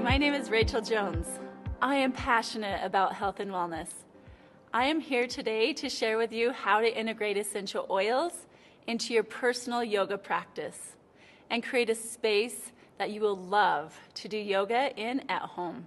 my name is Rachel Jones. I am passionate about health and wellness. I am here today to share with you how to integrate essential oils into your personal yoga practice and create a space that you will love to do yoga in at home.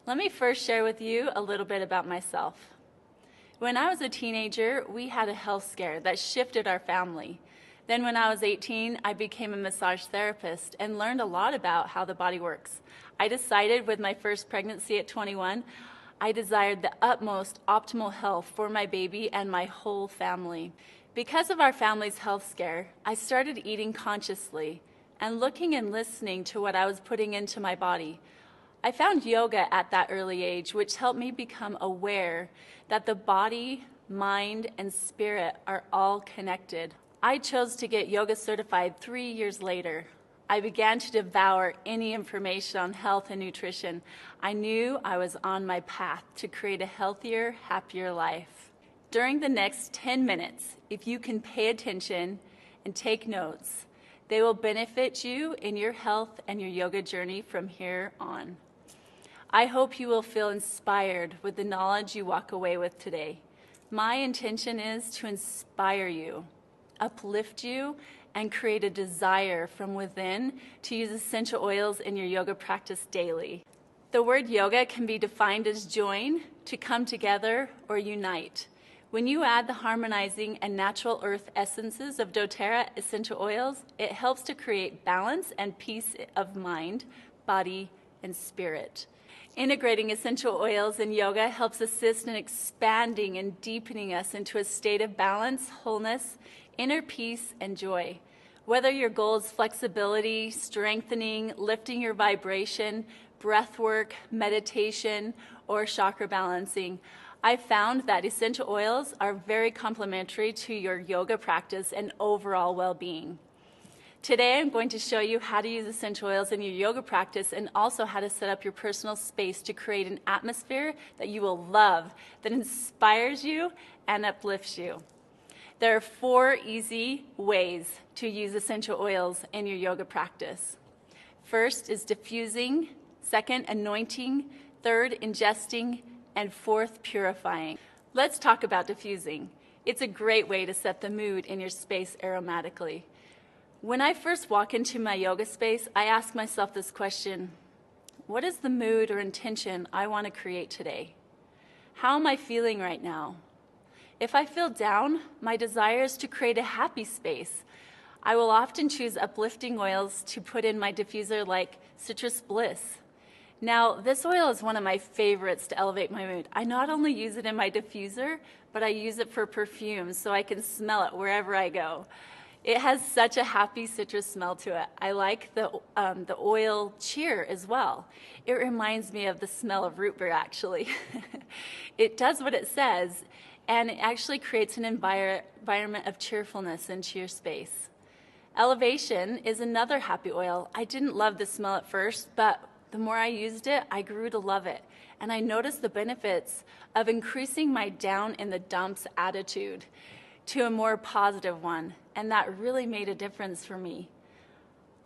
Let me first share with you a little bit about myself. When I was a teenager, we had a health scare that shifted our family. Then when I was 18, I became a massage therapist and learned a lot about how the body works. I decided with my first pregnancy at 21, I desired the utmost optimal health for my baby and my whole family. Because of our family's health scare, I started eating consciously and looking and listening to what I was putting into my body. I found yoga at that early age, which helped me become aware that the body, mind, and spirit are all connected. I chose to get yoga certified 3 years later. I began to devour any information on health and nutrition. I knew I was on my path to create a healthier, happier life. During the next 10 minutes, if you can pay attention and take notes, they will benefit you in your health and your yoga journey from here on. I hope you will feel inspired with the knowledge you walk away with today. My intention is to inspire you, uplift you, and create a desire from within to use essential oils in your yoga practice daily. The word yoga can be defined as join, to come together, or unite. When you add the harmonizing and natural earth essences of doTERRA essential oils, it helps to create balance and peace of mind, body, and spirit. Integrating essential oils in yoga helps assist in expanding and deepening us into a state of balance, wholeness, inner peace, and joy. Whether your goal is flexibility, strengthening, lifting your vibration, breath work, meditation, or chakra balancing, I found that essential oils are very complementary to your yoga practice and overall well-being. Today, I'm going to show you how to use essential oils in your yoga practice and also how to set up your personal space to create an atmosphere that you will love, that inspires you and uplifts you. There are 4 easy ways to use essential oils in your yoga practice. First is diffusing, second, anointing, third, ingesting, and fourth, purifying. Let's talk about diffusing. It's a great way to set the mood in your space aromatically. When I first walk into my yoga space, I ask myself this question: what is the mood or intention I want to create today? How am I feeling right now? If I feel down, my desire is to create a happy space. I will often choose uplifting oils to put in my diffuser like Citrus Bliss. Now, this oil is one of my favorites to elevate my mood. I not only use it in my diffuser, but I use it for perfume so I can smell it wherever I go. It has such a happy citrus smell to it. I like the oil cheer as well. It reminds me of the smell of root beer, actually. It does what it says, and it actually creates an environment of cheerfulness into your space. Elevation is another happy oil. I didn't love the smell at first, but the more I used it, I grew to love it. And I noticed the benefits of increasing my down in the dumps attitude to a more positive one, and that really made a difference for me.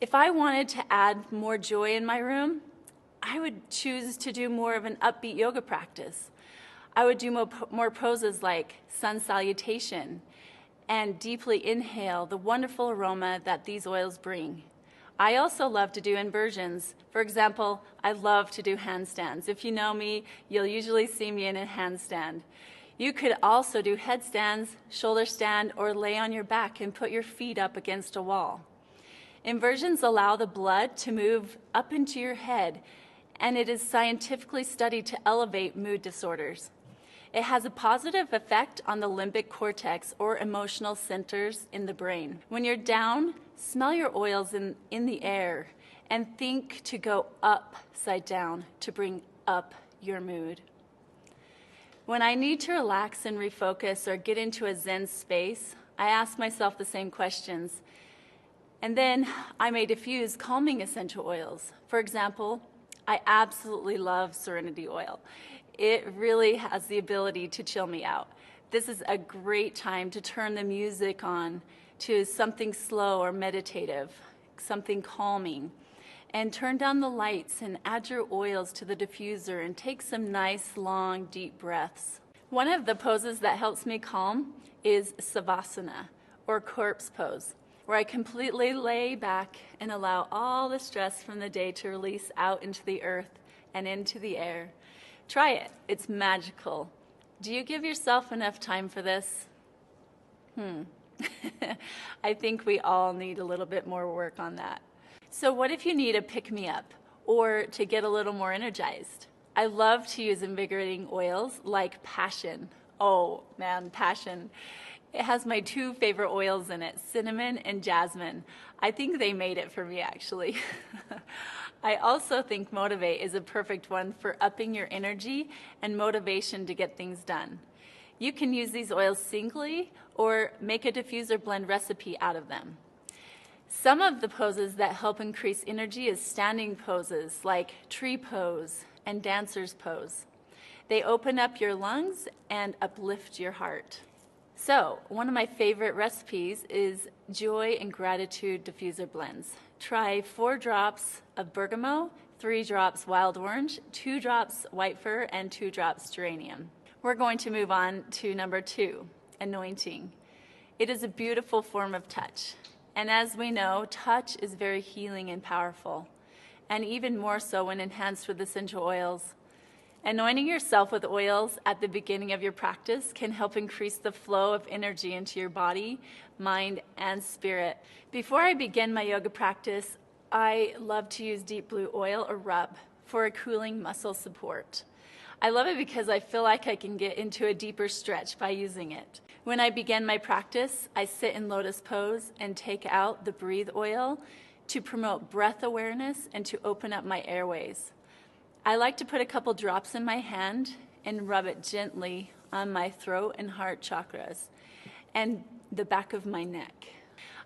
If I wanted to add more joy in my room, I would choose to do more of an upbeat yoga practice. I would do more poses like sun salutation and deeply inhale the wonderful aroma that these oils bring. I also love to do inversions. For example, I love to do handstands. If you know me, you'll usually see me in a handstand. You could also do headstands, shoulder stand, or lay on your back and put your feet up against a wall. Inversions allow the blood to move up into your head, and it is scientifically studied to elevate mood disorders. It has a positive effect on the limbic cortex, or emotional centers in the brain. When you're down, smell your oils in the air and think to go upside down to bring up your mood. When I need to relax and refocus or get into a Zen space, I ask myself the same questions. And then I may diffuse calming essential oils. For example, I absolutely love Serenity oil. It really has the ability to chill me out. This is a great time to turn the music on to something slow or meditative, something calming. And turn down the lights and add your oils to the diffuser and take some nice, long, deep breaths. One of the poses that helps me calm is Savasana, or corpse pose, where I completely lay back and allow all the stress from the day to release out into the earth and into the air. Try it. It's magical. Do you give yourself enough time for this? I think we all need a little bit more work on that. So what if you need a pick-me-up or to get a little more energized? I love to use invigorating oils like Passion. Oh man, Passion. It has my two favorite oils in it, cinnamon and jasmine. I think they made it for me actually. I also think Motivate is a perfect one for upping your energy and motivation to get things done. You can use these oils singly or make a diffuser blend recipe out of them. Some of the poses that help increase energy is standing poses like tree pose and dancer's pose. They open up your lungs and uplift your heart. So, one of my favorite recipes is Joy and Gratitude diffuser blends. Try 4 drops of bergamot, 3 drops wild orange, 2 drops white fir, and 2 drops geranium. We're going to move on to number 2, anointing. It is a beautiful form of touch. And as we know, touch is very healing and powerful, and even more so when enhanced with essential oils. Anointing yourself with oils at the beginning of your practice can help increase the flow of energy into your body, mind, and spirit. Before I begin my yoga practice, I love to use deep blue oil or rub for a cooling muscle support. I love it because I feel like I can get into a deeper stretch by using it. When I begin my practice, I sit in lotus pose and take out the breathe oil to promote breath awareness and to open up my airways. I like to put a couple drops in my hand and rub it gently on my throat and heart chakras and the back of my neck.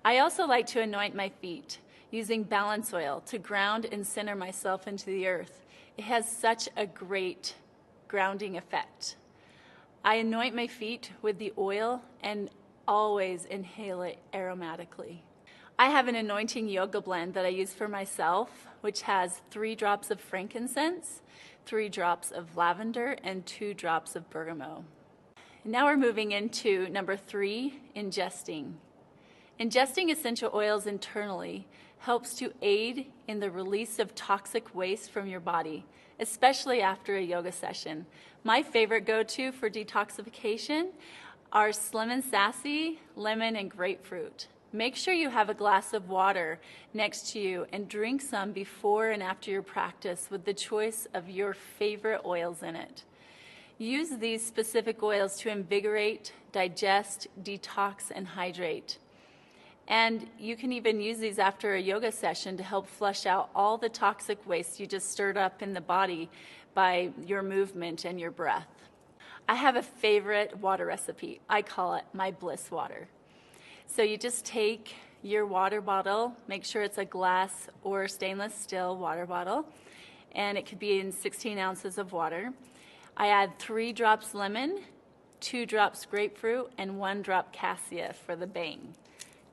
I also like to anoint my feet using balance oil to ground and center myself into the earth. It has such a great grounding effect. I anoint my feet with the oil and always inhale it aromatically. I have an anointing yoga blend that I use for myself, which has 3 drops of frankincense, 3 drops of lavender, and 2 drops of bergamot. Now we're moving into number 3, ingesting. Ingesting essential oils internally helps to aid in the release of toxic waste from your body, especially after a yoga session. My favorite go-to for detoxification are Slim and Sassy, lemon, and grapefruit. Make sure you have a glass of water next to you and drink some before and after your practice with the choice of your favorite oils in it. Use these specific oils to invigorate, digest, detox, and hydrate. And you can even use these after a yoga session to help flush out all the toxic waste you just stirred up in the body by your movement and your breath. I have a favorite water recipe. I call it my bliss water. So you just take your water bottle, make sure it's a glass or stainless steel water bottle, and it could be in 16 ounces of water. I add 3 drops lemon, 2 drops grapefruit, and 1 drop cassia for the bang.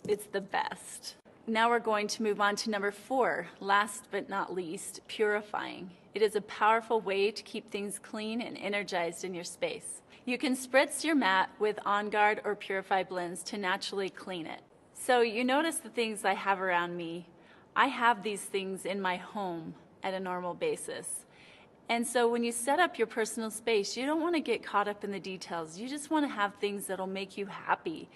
It's the best. Now we're going to move on to number 4, last but not least, purifying. It is a powerful way to keep things clean and energized in your space. You can spritz your mat with On Guard or Purify blends to naturally clean it. So you notice the things I have around me. I have these things in my home at a normal basis. And so when you set up your personal space, you don't want to get caught up in the details. You just want to have things that'll make you happy.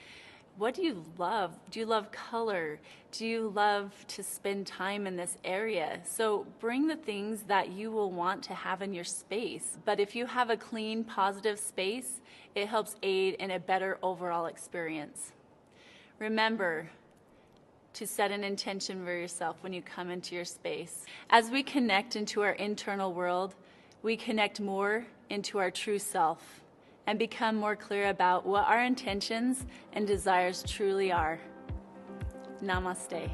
What do you love? Do you love color? Do you love to spend time in this area? So bring the things that you will want to have in your space. But if you have a clean, positive space, it helps aid in a better overall experience. Remember to set an intention for yourself when you come into your space. As we connect into our internal world, we connect more into our true self and become more clear about what our intentions and desires truly are. Namaste.